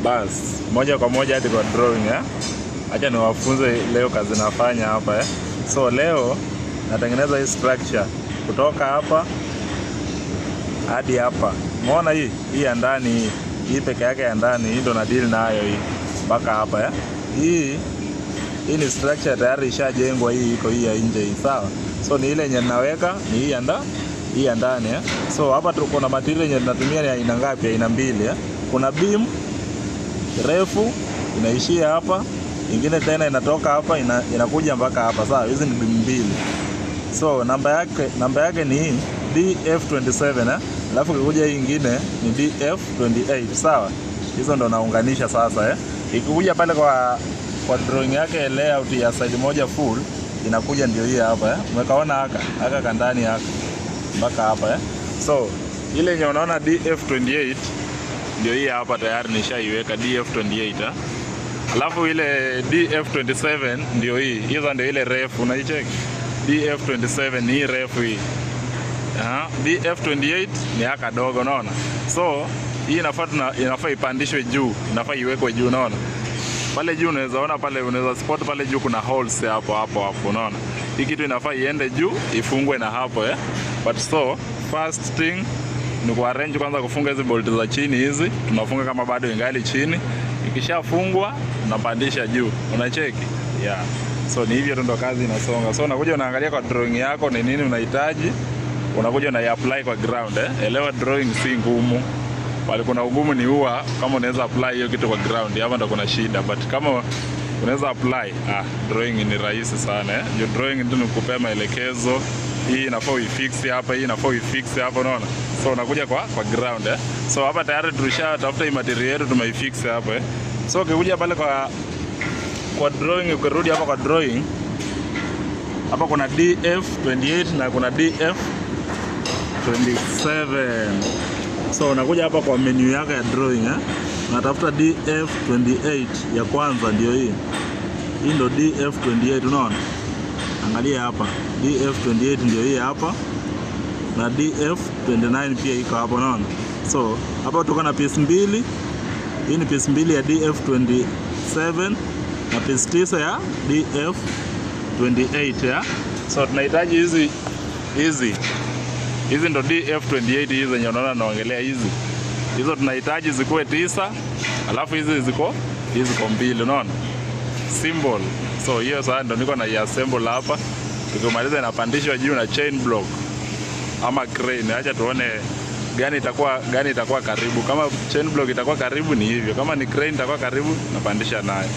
Bas, moja kwa moja hadi kwa drawing Acha niwafunze leo kazi nafanya hapa So leo natengeneza hii structure kutoka hapa hadi hapa. Umeona hii ya ndani hii peke yake ya ndani hii ndo na deal nayo hii mpaka hapa Hii ni structure tayari ishajengwa, hii iko hii ya nje hii, sawa? So ni ile yenye ninaweka ni hii ya ndani So hapa tuko na material yenye tunatumia ni aina ngapi? Aina mbili Kuna beam refu inaishia hapa, ingine tena inatoka hapa inakuja mpaka hapa, sawa? Hizi ni beam mbili. So namba yake ni hii DF27 alafu ukikuja hii nyingine ni DF28, sawa? Hizo ndo naunganisha sasa Ikikuja pale kwa drawing yake layout ya side moja full inakuja ndio hii hapa Umekaona haka kandani haka mpaka hapa So ile yenye unaona DF28 ndio hii hapa tayari nishaiweka DF28 Alafu ile DF27 ndio hii. Hizo ndio ile refu unaicheck. DF27 ni hii refu hii. DF28 ni haka dogo unaona. So hii inafaa ipandishwe juu, inafaa iwekwe juu unaona. Pale juu unaweza ona pale, unaweza spot pale juu kuna holes hapo unaona. Hii kitu inafaa iende juu, ifungwe na hapo But so first thing ni kuarrange kwanza kufunga hizi bolt za chini hizi. Tunafunga kama bado ingali chini. Ikishafungwa tunapandisha juu. Unacheki? So ni hivyo ndo kazi inasonga. So unakuja unaangalia kwa drawing yako ni nini unahitaji. Unakuja na apply kwa ground Elewa drawing si ngumu. Bali kuna ugumu ni huwa kama unaweza apply hiyo kitu kwa ground. Hapa ndo kuna shida. But kama unaweza apply, drawing ni rahisi sana Hiyo drawing ndio nikupea maelekezo. Hii inafaa uifix hapa, hii inafaa uifix hapa unaona. So unakuja kwa ground So hapa tayari tulishatafuta hii material yetu tumeifix hapa So ukikuja pale kwa drawing, ukirudi hapa kwa drawing, hapa kuna DF28 na kuna DF27. So unakuja hapa kwa menu yako ya drawing unatafuta DF28 ya kwanza ndio hii. Hii ndio DF28 unaona? Angalia hapa. DF28 ndio hii hapa. Na DF29 pia iko hapa unaona. So hapa tuko na piece mbili. Hii ni piece mbili ya DF27 na piece 9 ya DF28 So tunahitaji hizi ndo DF28 hizi zenye unaona naongelea hizi. Hizo tunahitaji zikuwe 9, alafu hizi ziko mbili unaona? Symbol. So hiyo sasa ndo niko na assemble hapa. Tukimaliza inapandishwa juu na chain block ama crane. Acha tuone gani itakuwa karibu. Kama chain block itakuwa karibu ni hivyo. Kama ni crane itakuwa karibu napandisha nayo.